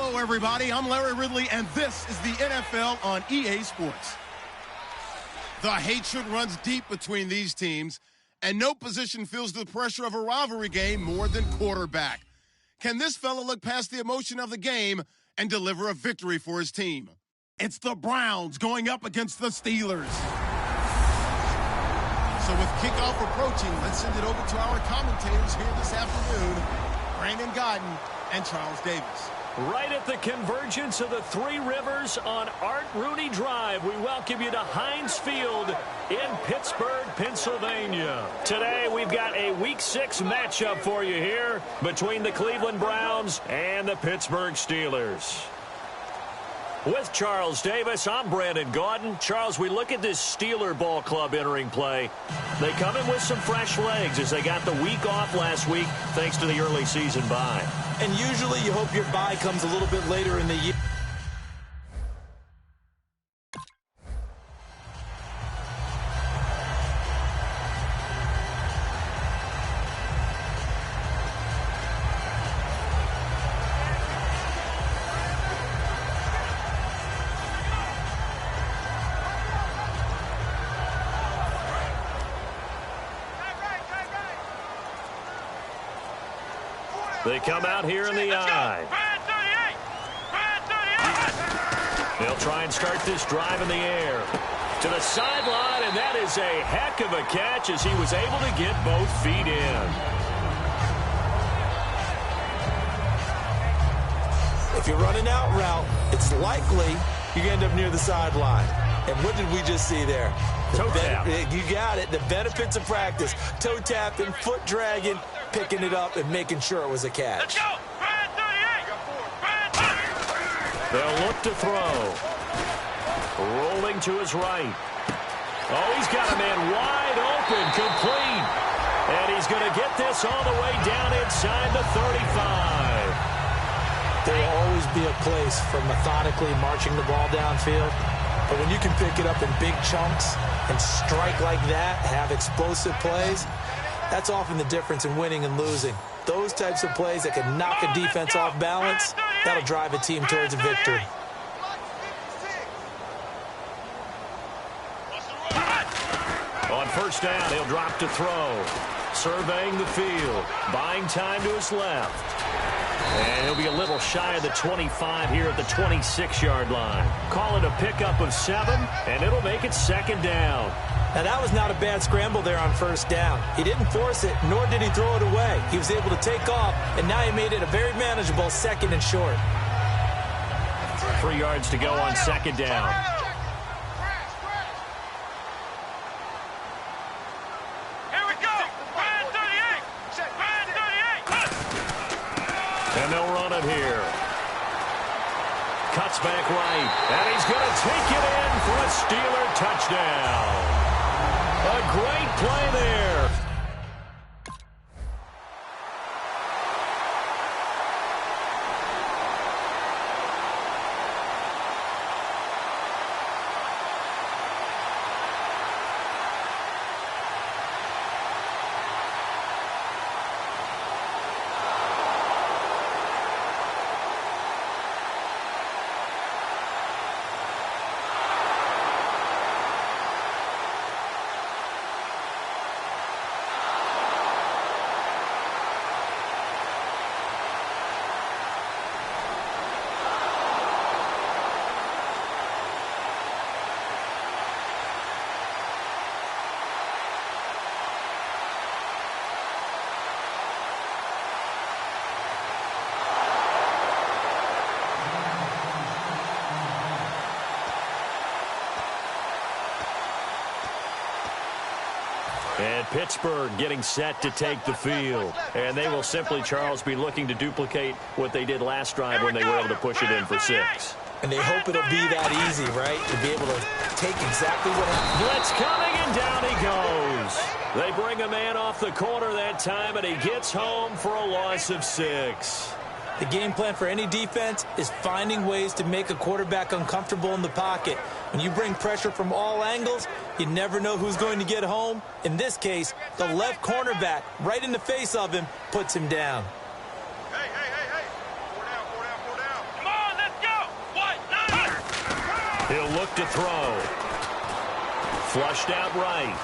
Hello, everybody. I'm Larry Ridley, and this is the NFL on EA Sports. The hatred runs deep between these teams, and no position feels the pressure of a rivalry game more than quarterback. Can this fella look past the emotion of the game and deliver a victory for his team? It's the Browns going up against the Steelers. So with kickoff approaching, let's send it over to our commentators here this afternoon, Brandon Godden and Charles Davis. Right at the convergence of the Three Rivers on Art Rooney Drive, we welcome you to Heinz Field in Pittsburgh, Pennsylvania. Today, we've got a Week 6 matchup for you here between the Cleveland Browns and the Pittsburgh Steelers. With Charles Davis, I'm Brandon Gaudin. Charles, we look at this Steeler ball club entering play. They come in with some fresh legs as they got the week off last week thanks to the early season bye. And usually you hope your bye comes a little bit later in the year. They come out here in the eye. They'll try and start this drive in the air. To the sideline, and that is a heck of a catch as he was able to get both feet in. If you're running out route, it's likely you're going to end up near the sideline. And what did we just see there? Toe tap. You got it. The benefits of practice. Toe tapping, foot dragging, picking it up, and making sure it was a catch. Let's go. They'll look to throw. Rolling to his right. Oh, he's got a man wide open, complete. And he's going to get this all the way down inside the 35. There will always be a place for methodically marching the ball downfield. But when you can pick it up in big chunks and strike like that, have explosive plays, that's often the difference in winning and losing. Those types of plays that can knock a defense off balance, that'll drive a team towards a victory. On first down, he'll drop to throw. Surveying the field. Buying time to his left. And he'll be a little shy of the 25 here at the 26-yard line. Call it a pickup of 7, and it'll make it second down. Now, that was not a bad scramble there on first down. He didn't force it, nor did he throw it away. He was able to take off, and now he made it a very manageable second and short. 3 yards to go on second down. And they'll run it here. Cuts back right. And he's going to take it in for a Steeler touchdown. A great play there. And Pittsburgh getting set to take the field. And they will simply, Charles, be looking to duplicate what they did last drive when they were able to push it in for 6. And they hope it'll be that easy, right? To be able to take exactly what happened. Blitz coming, and down he goes. They bring a man off the corner that time, and he gets home for a loss of 6. The game plan for any defense is finding ways to make a quarterback uncomfortable in the pocket. When you bring pressure from all angles, you never know who's going to get home. In this case, the left cornerback, right in the face of him, puts him down. Hey. 4 down. Come on. look to throw. Flushed out right.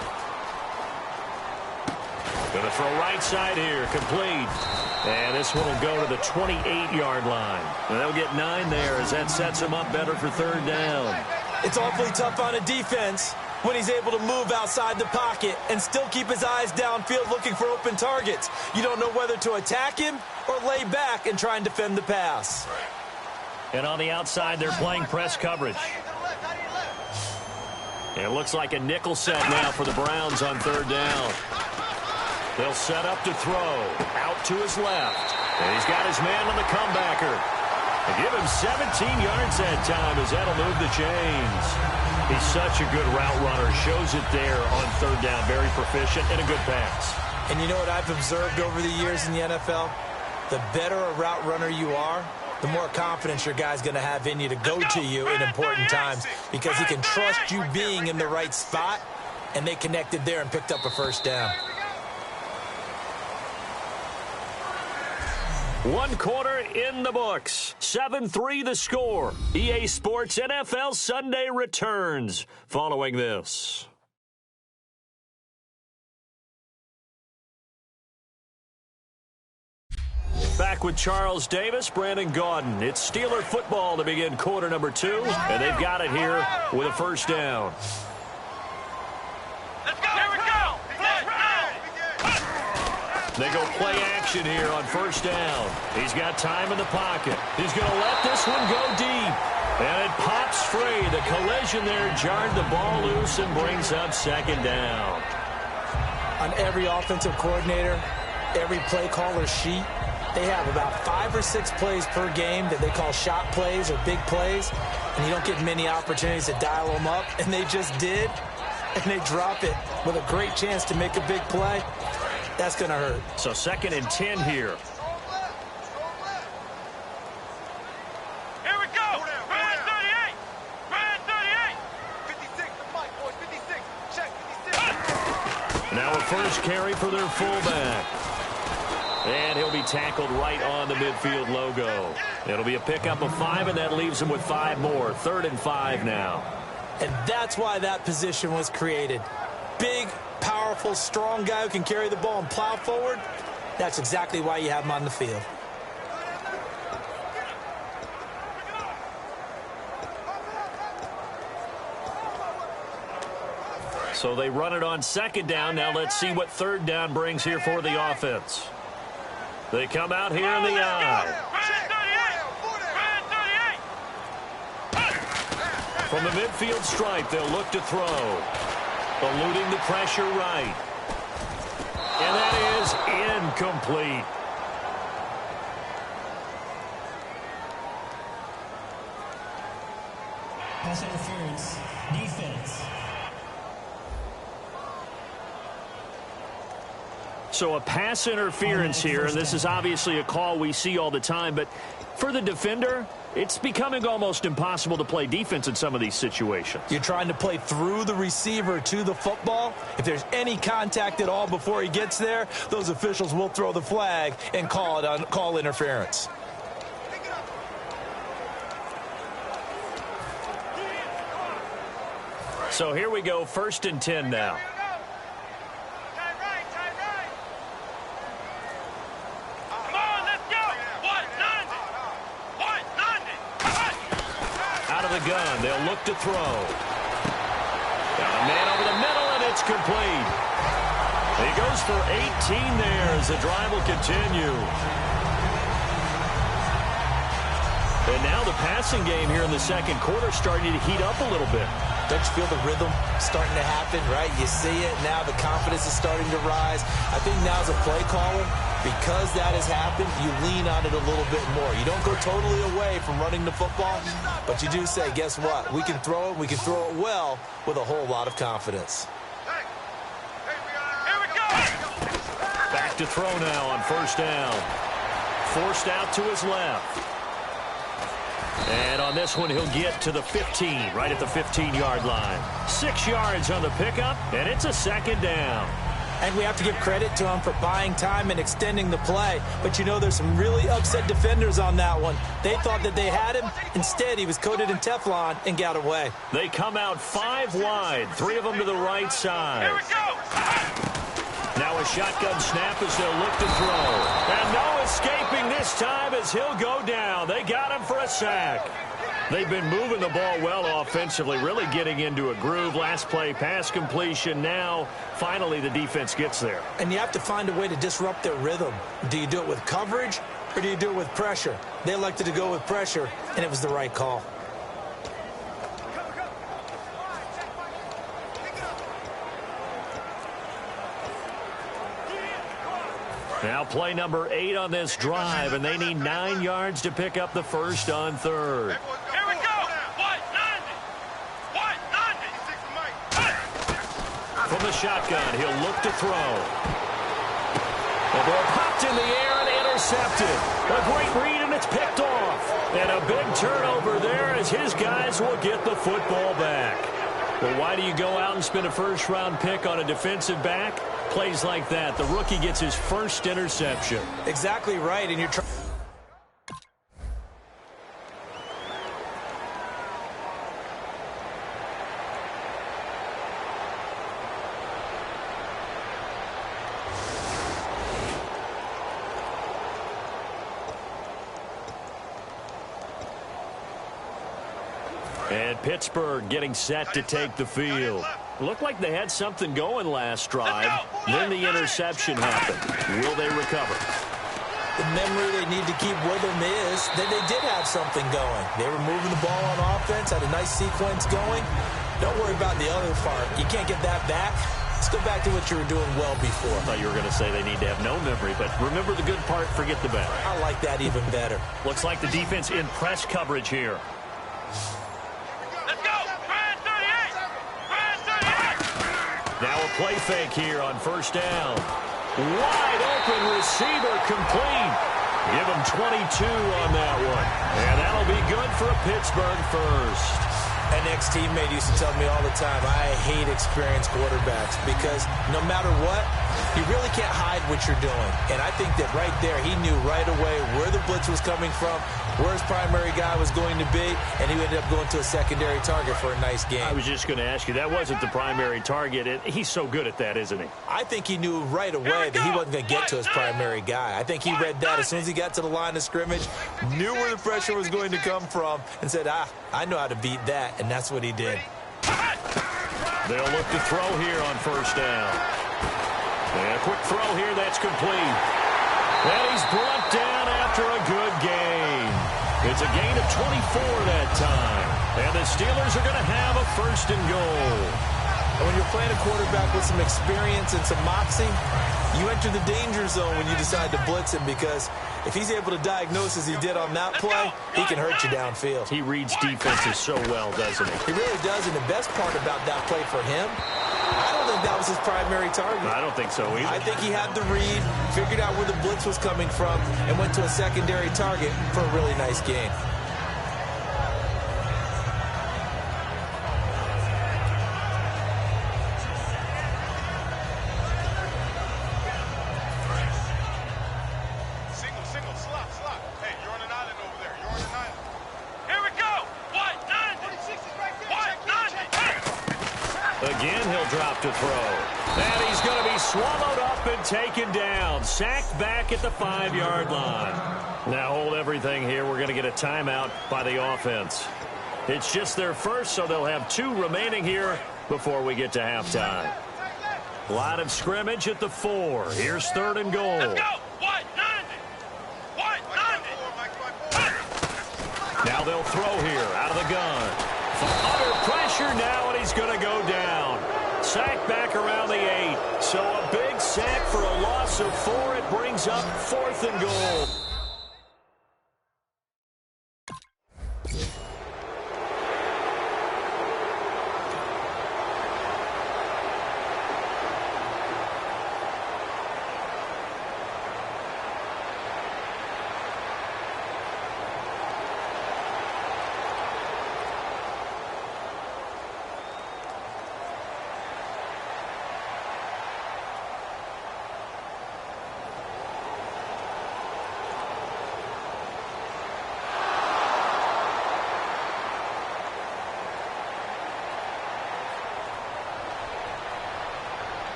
Going to throw right side here. Complete. And this one will go to the 28-yard line. And they'll get 9 there as that sets them up better for third down. It's awfully tough on a defense when he's able to move outside the pocket and still keep his eyes downfield looking for open targets. You don't know whether to attack him or lay back and try and defend the pass. And on the outside, they're playing press coverage. It looks like a nickel set now for the Browns on third down. They'll set up to throw. Out to his left. And he's got his man on the comebacker. They give him 17 yards that time as that'll move the chains. He's such a good route runner. Shows it there on third down. Very proficient and a good pass. And you know what I've observed over the years in the NFL? The better a route runner you are, the more confidence your guy's going to have in you to go to you in important times because he can trust you being in the right spot, and they connected there and picked up a first down. 1 quarter in the books. 7-3 the score. EA Sports NFL Sunday returns following this. Back with Charles Davis, Brandon Gaudin. It's Steeler football to begin quarter number 2, and they've got it here with a first down. Let's go! Here we go! They go play action here on first down. He's got time in the pocket. He's going to let this one go deep. And it pops free. The collision there jarred the ball loose and brings up second down. On every offensive coordinator, every play caller sheet, they have about 5 or 6 plays per game that they call shot plays or big plays, and you don't get many opportunities to dial them up, and they just did, and they drop it with a great chance to make a big play. That's going to hurt. So 2nd and 10 here. Here we go! Brand 38! Brand 38! 56, the mic, boys, 56. Check, 56. Now a first carry for their fullback. And he'll be tackled right on the midfield logo. It'll be a pickup of 5, and that leaves him with 5 more. 3rd and 5 now. And that's why that position was created. Big, powerful, strong guy who can carry the ball and plow forward. That's exactly why you have him on the field. So they run it on 2nd down. Now let's see what 3rd down brings here for the offense. They come out here in the eye. From the midfield stripe, they'll look to throw. Eluding the pressure right. And that is incomplete. Pass interference, defense. So a pass interference here, and this is obviously a call we see all the time, but for the defender, it's becoming almost impossible to play defense in some of these situations. You're trying to play through the receiver to the football. If there's any contact at all before he gets there, those officials will throw the flag and call interference. So here we go, 1st and 10 now. Gun. They'll look to throw. Got a man over the middle, and it's complete. He goes for 18 there as the drive will continue. And now the passing game here in the 2nd quarter starting to heat up a little bit. Don't you feel the rhythm starting to happen, right? You see it now. The confidence is starting to rise. I think now as a play caller, because that has happened, you lean on it a little bit more. You don't go totally away from running the football, but you do say, guess what? We can throw it. We can throw it well with a whole lot of confidence. Here we go! Back to throw now on 1st down. Forced out to his left. And on this one, he'll get to the 15, right at the 15-yard line. 6 yards on the pickup, and it's a 2nd down. And we have to give credit to him for buying time and extending the play. But, you know, there's some really upset defenders on that one. They thought that they had him. Instead, he was coated in Teflon and got away. They come out 5 wide, 3 of them to the right side. Here we go. Now a shotgun snap as they'll look to throw. And no escaping this time as he'll go down. They got him for a sack. They've been moving the ball well offensively, really getting into a groove. Last play, pass completion. Now, finally, the defense gets there. And you have to find a way to disrupt their rhythm. Do you do it with coverage or do you do it with pressure? They elected to go with pressure, and it was the right call. Now play number 8 on this drive, and they need 9 yards to pick up the first on 3rd. Here we go. What? 90. What? 90. From the shotgun, he'll look to throw. The ball popped in the air and intercepted. A great read, and it's picked off. And a big turnover there as his guys will get the football back. Well, why do you go out and spend a first-round pick on a defensive back? Plays like that. The rookie gets his first interception. Exactly right, and you're trying. And Pittsburgh getting set to take the field. Looked like they had something going last drive. Then the interception happened. Will they recover? The memory they need to keep with them is that they did have something going. They were moving the ball on offense, had a nice sequence going. Don't worry about the other part. You can't get that back. Let's go back to what you were doing well before. I thought you were going to say they need to have no memory, but remember the good part, forget the bad. I like that even better. Looks like the defense in press coverage here. Let's go. Brand 38. Brand 38. Now a play fake here on first down. Wide open receiver complete. Give him 22 on that one. And that'll be good for a Pittsburgh first. An ex-teammate used to tell me all the time, I hate experienced quarterbacks because no matter what, you really can't hide what you're doing. And I think that right there, he knew right away where the blitz was coming from, where his primary guy was going to be, and he ended up going to a secondary target for a nice game. I was just going to ask you, that wasn't the primary target. He's so good at that, isn't he? I think he knew right away that he wasn't going to get to his primary guy. I think he read that as soon as he got to the line of scrimmage, knew where the pressure was going to come from, and said, I know how to beat that, and that's what he did. They'll look to throw here on first down. And a quick throw here, that's complete. And he's brought down after a good gain. It's a gain of 24 that time. And the Steelers are going to have a first and goal. And when you're playing a quarterback with some experience and some moxie, you enter the danger zone when you decide to blitz him because if he's able to diagnose as he did on that play, he can hurt you downfield. He reads defenses so well, doesn't he? He really does, and the best part about that play for him, I don't think that was his primary target. I don't think so either. I think he had the read, figured out where the blitz was coming from, and went to a secondary target for a really nice gain. Again, he'll drop to throw. And he's going to be swallowed up and taken down. Sacked back at the 5-yard line. Now hold everything here. We're going to get a timeout by the offense. It's just their first, so they'll have 2 remaining here before we get to halftime. Line of scrimmage at the 4. Here's 3rd and goal. Let's go. Now they'll throw here out of the gun. Under pressure now, and he's going to go down. Sack back around the 8. So a big sack for a loss of 4. It brings up 4th and goal.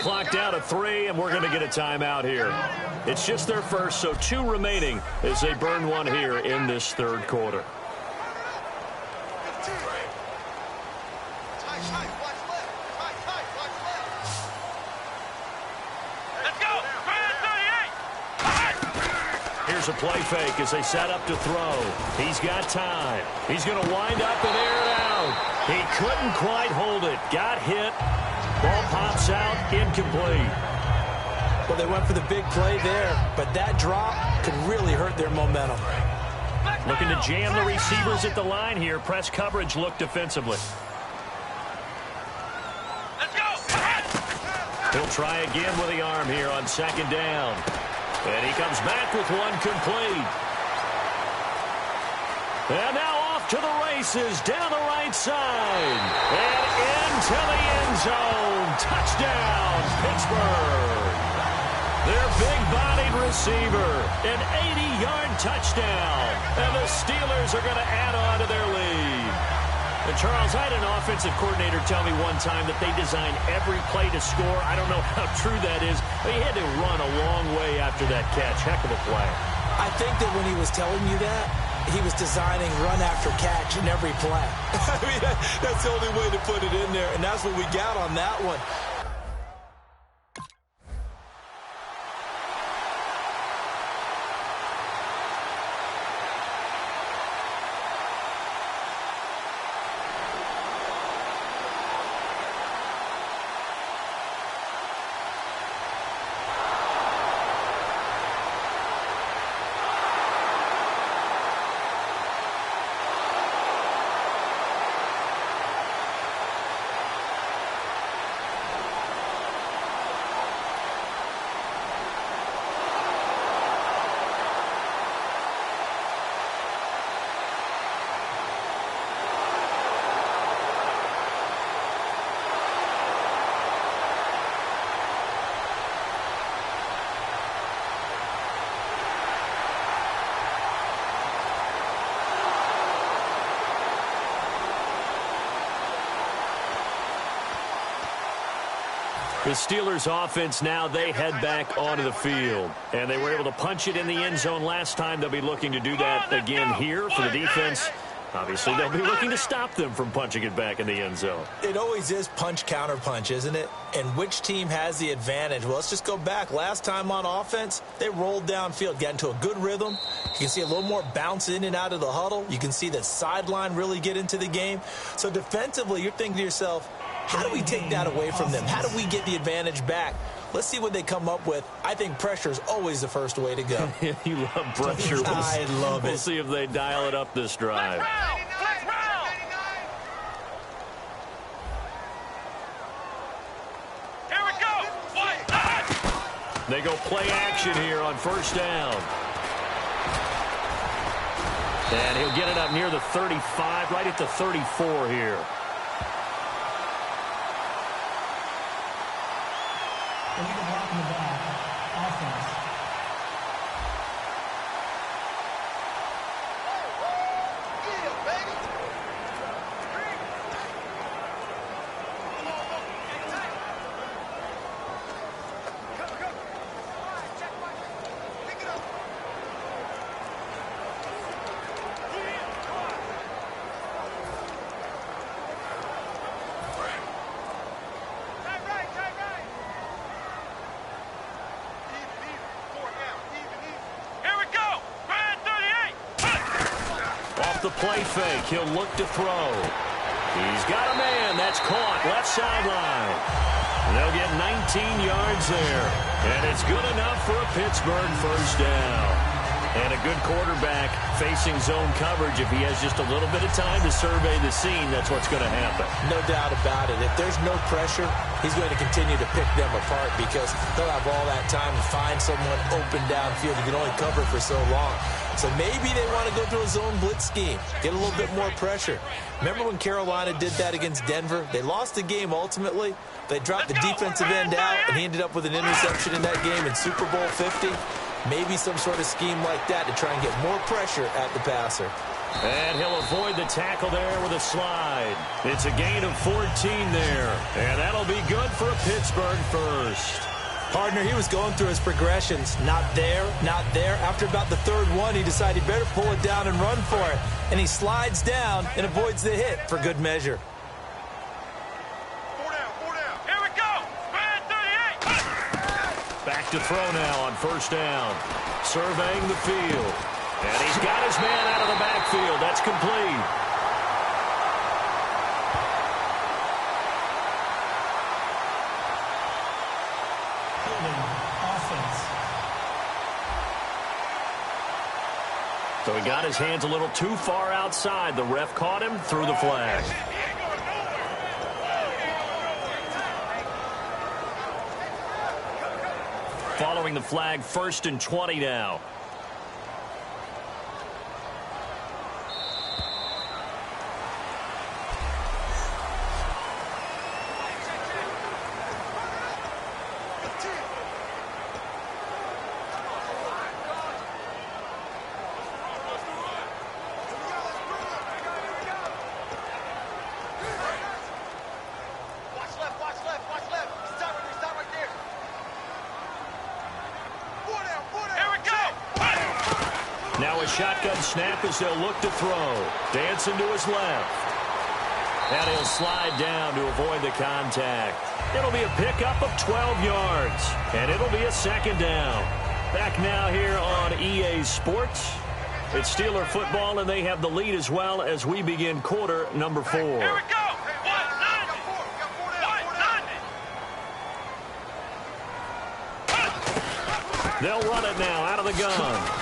clock down to 3, and we're going to get a timeout here. It's just their first, so 2 remaining as they burn one here in this third quarter. Here's a play fake as they set up to throw. He's got time. He's going to wind up and air it out. He couldn't quite hold it. Got hit. Ball pops out. Incomplete. Well, they went for the big play there, but that drop could really hurt their momentum. Looking to jam the receivers at the line here. Press coverage look defensively. Let's go. He'll try again with the arm here on second down. And he comes back with one complete. And now off to the races down the right side. And into the end zone. Touchdown, Pittsburgh. Their big-bodied receiver. An 80-yard touchdown. And the Steelers are going to add on to their lead. And Charles, I had an offensive coordinator tell me one time that they design every play to score. I don't know how true that is, but he had to run a long way after that catch. Heck of a play. I think that when he was telling you that, he was designing run after catch in every play. I mean, that's the only way to put it in there, and that's what we got on that one. The Steelers offense now, they head back onto the field. And they were able to punch it in the end zone last time. They'll be looking to do that again here for the defense. Obviously, they'll be looking to stop them from punching it back in the end zone. It always is punch, counter punch, isn't it? And which team has the advantage? Well, let's just go back. Last time on offense, they rolled downfield, got into a good rhythm. You can see a little more bounce in and out of the huddle. You can see the sideline really get into the game. So defensively, you're thinking to yourself, how do we take that away from them? How do we get the advantage back? Let's see what they come up with. I think pressure is always the first way to go. You love pressure. I love it. We'll see if they dial it up this drive. Here we go. They go play action here on first down. And he'll get it up near the 35, right at the 34 here. We're going to block in the back. Offense. The play fake. He'll look to throw. He's got a man. That's caught. Left sideline. They'll get 19 yards there. And it's good enough for a Pittsburgh first down. And a good quarterback facing zone coverage. If he has just a little bit of time to survey the scene, that's what's going to happen. No doubt about it. If there's no pressure, he's going to continue to pick them apart because he'll have all that time to find someone open downfield. He can only cover for so long. So maybe they want to go to a zone blitz scheme, get a little bit more pressure. Remember when Carolina did that against Denver? They lost the game ultimately. They dropped the defensive end out, and he ended up with an interception in that game in Super Bowl 50. Maybe some sort of scheme like that to try and get more pressure at the passer. And he'll avoid the tackle there with a slide. It's a gain of 14 there. And that'll be good for a Pittsburgh first. Partner, he was going through his progressions. Not there, not there. After about the third one, he decided he better pull it down and run for it. And he slides down and avoids the hit for good measure. 4 down. Here we go. Man 38. Back to throw now on first down. Surveying the field. And he's got his man out of the backfield. That's complete. So he got his hands a little too far outside. The ref caught him, threw the flag. Following the flag, 1st and 20 now. Now a shotgun snap as they'll look to throw. Dancing to his left. And he'll slide down to avoid the contact. It'll be a pickup of 12 yards. And it'll be a 2nd down. Back now here on EA Sports. It's Steeler football, and they have the lead as well as we begin quarter number 4. Here we go. They'll run it now out of the gun.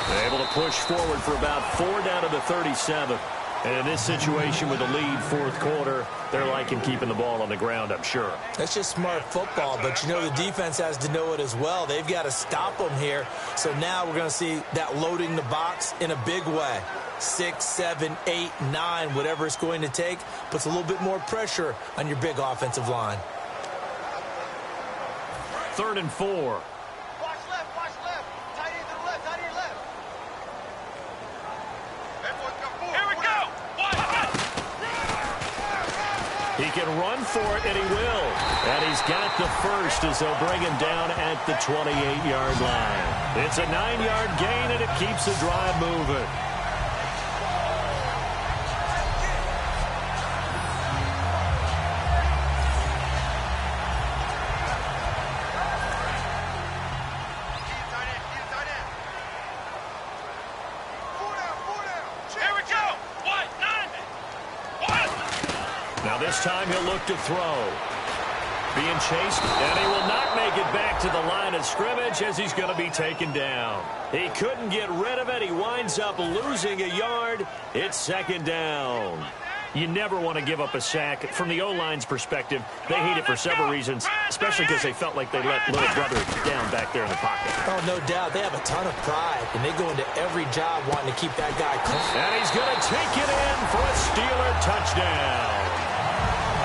They're able to push forward for about 4 down to the 37. And in this situation with the lead 4th quarter, they're liking keeping the ball on the ground, I'm sure. That's just smart football, but you know the defense has to know it as well. They've got to stop them here. So now we're going to see that loading the box in a big way. 6, 7, 8, 9, whatever it's going to take, puts a little bit more pressure on your big offensive line. 3rd and 4. He can run for it, and he will. And he's got the first as they'll bring him down at the 28-yard line. It's a 9-yard gain, and it keeps the drive moving. This time he'll look to throw. Being chased, and he will not make it back to the line of scrimmage as he's going to be taken down. He couldn't get rid of it. He winds up losing a yard. It's 2nd down. You never want to give up a sack. From the O-line's perspective, they hate it for several reasons, especially because they felt like they let little brother down back there in the pocket. Oh, no doubt. They have a ton of pride, and they go into every job wanting to keep that guy clean. And he's going to take it in for a Steeler touchdown.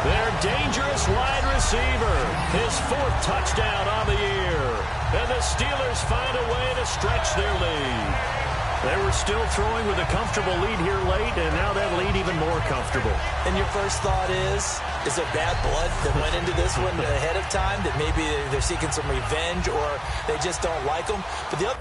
Their dangerous wide receiver, his 4th touchdown on the year. And the Steelers find a way to stretch their lead. They were still throwing with a comfortable lead here late, and now that lead even more comfortable. And your first thought is there bad blood that went into this one ahead of time, that maybe they're seeking some revenge or they just don't like them? But the other...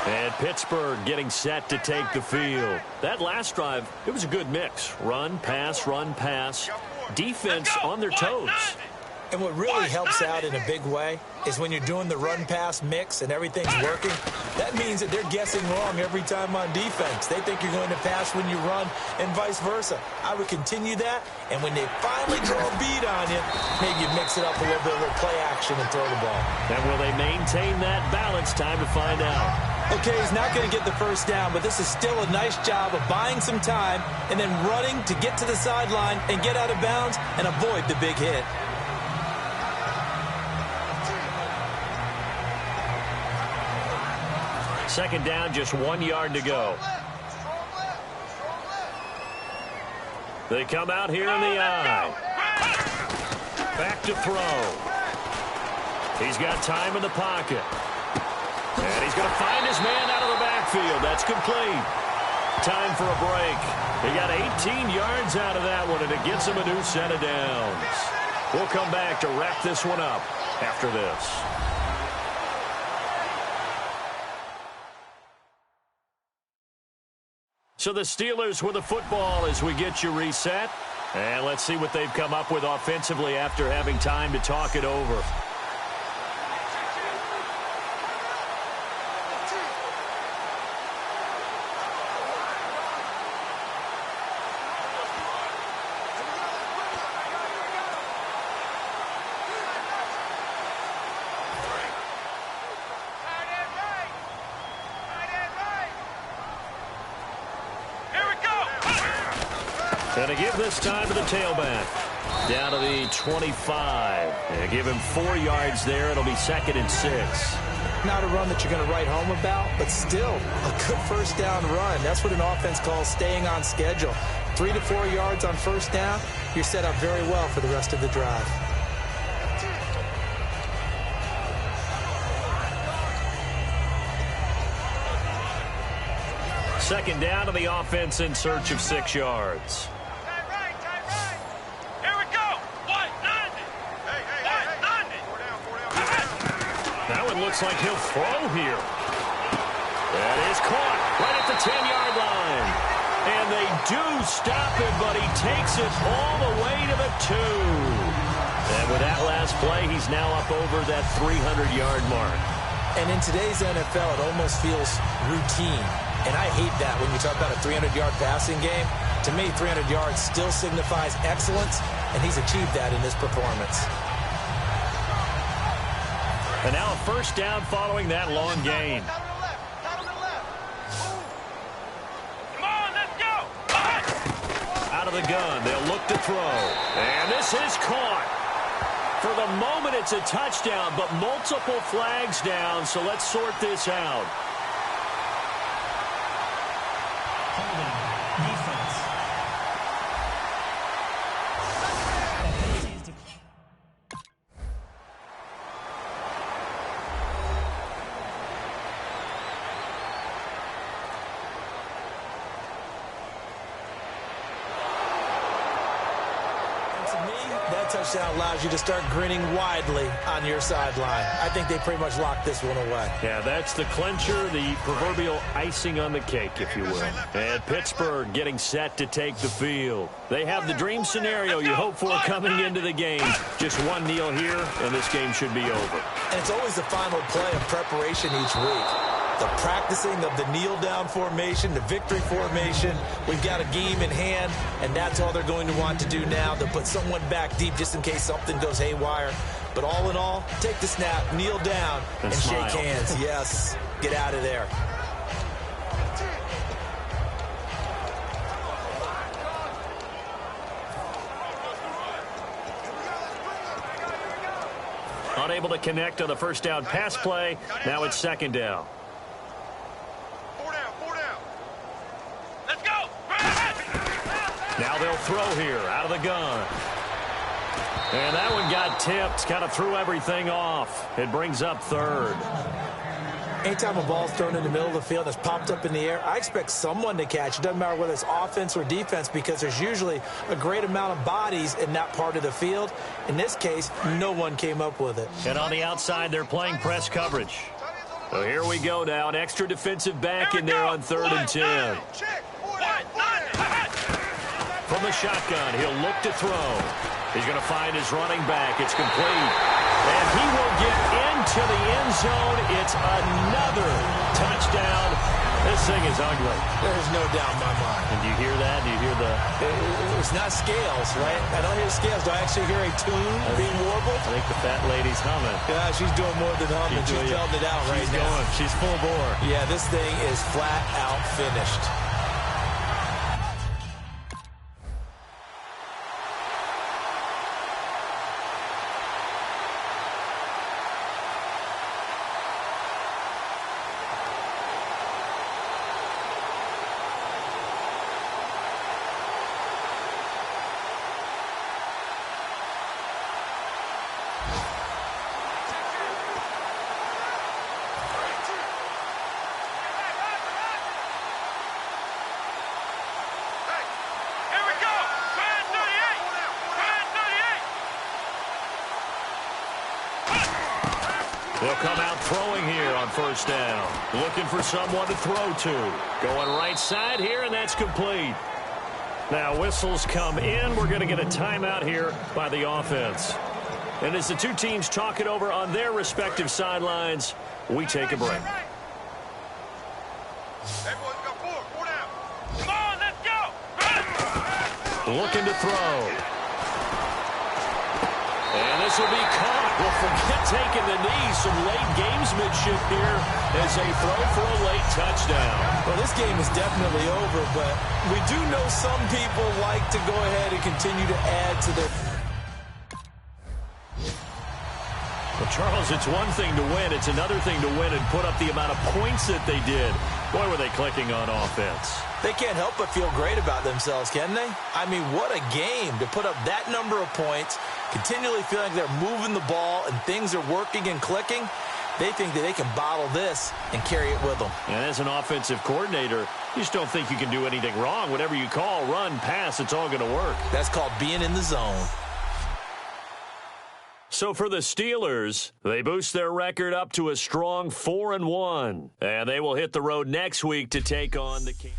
And Pittsburgh getting set to take the field. That last drive, it was a good mix. Run, pass, defense on their toes. And what really helps out in a big way is when you're doing the run-pass mix and everything's working, that means that they're guessing wrong every time on defense. They think you're going to pass when you run and vice versa. I would continue that, and when they finally draw a beat on you, maybe you mix it up a little bit, a little play action, and throw the ball. And will they maintain that balance? Time to find out. Okay, he's not going to get the first down, but this is still a nice job of buying some time and then running to get to the sideline and get out of bounds and avoid the big hit. Second down, just 1 yard to go. They come out here in the eye. Back to throw. He's got time in the pocket. And he's going to find his man out of the backfield. That's complete. Time for a break. He got 18 yards out of that one, and it gets him a new set of downs. We'll come back to wrap this one up after this. So the Steelers with the football as we get you reset. And let's see what they've come up with offensively after having time to talk it over. And to give this time to the tailback. Down to the 25. And give him 4 yards there. It'll be 2nd and 6. Not a run that you're going to write home about, but still a good first down run. That's what an offense calls staying on schedule. 3 to 4 yards on first down. You're set up very well for the rest of the drive. Second down to the offense in search of 6 yards. That one looks like he'll throw here. That is caught right at the 10-yard line. And they do stop him, but he takes it all the way to the 2. And with that last play, he's now up over that 300-yard mark. And in today's NFL, it almost feels routine. And I hate that when you talk about a 300-yard passing game. To me, 300 yards still signifies excellence, and he's achieved that in this performance. And now a first down following that long gain. Come on, let's go. Out of the gun, they'll look to throw. And this is caught. For the moment, it's a touchdown, but multiple flags down, so let's sort this out. Holding. Defense. Touchdown allows you to start grinning widely on your sideline. I think they pretty much locked this one away. Yeah, that's the clincher, the proverbial icing on the cake, if you will. And Pittsburgh getting set to take the field. They have the dream scenario you hope for coming into the game. Just one kneel here, and this game should be over. And it's always the final play of preparation each week. The practicing of the kneel-down formation, the victory formation. We've got a game in hand, and that's all they're going to want to do now. They'll put someone back deep just in case something goes haywire. But all in all, take the snap, kneel down, and shake hands. Yes, get out of there. Unable to connect on the first down pass play. Now it's second down. Now they'll throw here out of the gun. And that one got tipped, kind of threw everything off. It brings up third. Anytime a ball's thrown in the middle of the field that's popped up in the air, I expect someone to catch. It doesn't matter whether it's offense or defense because there's usually a great amount of bodies in that part of the field. In this case, no one came up with it. And on the outside, they're playing press coverage. So here we go now. An extra defensive back in there on 3rd and 10. From the shotgun, he'll look to throw. He's going to find his running back. It's complete. And he will get into the end zone. It's another touchdown. This thing is ugly. There's no doubt in my mind. And do you hear that? Do you hear the... It's not scales, right? I don't hear scales. Do I actually hear a tune being warbled? I think the fat lady's humming. Yeah, she's doing more than humming. She's belting it out right now. She's full bore. Yeah, this thing is flat out finished. They'll come out throwing here on first down. Looking for someone to throw to. Going right side here, and that's complete. Now whistles come in. We're going to get a timeout here by the offense. And as the two teams talk it over on their respective sidelines, we take a break. Everyone's got four down. Come on, let's go. Looking to throw. And this will be caught. Well, forget taking the knee. Some late gamesmanship here as they throw for a late touchdown. Well, this game is definitely over, but we do know some people like to go ahead and continue to add to their... Well, Charles, it's one thing to win. It's another thing to win and put up the amount of points that they did. Boy, were they clicking on offense. They can't help but feel great about themselves, can they? I mean, what a game to put up that number of points, continually feeling like they're moving the ball and things are working and clicking. They think that they can bottle this and carry it with them. And as an offensive coordinator, you just don't think you can do anything wrong. Whatever you call, run, pass, it's all going to work. That's called being in the zone. So for the Steelers, they boost their record up to a strong 4-1. And they will hit the road next week to take on the Kings.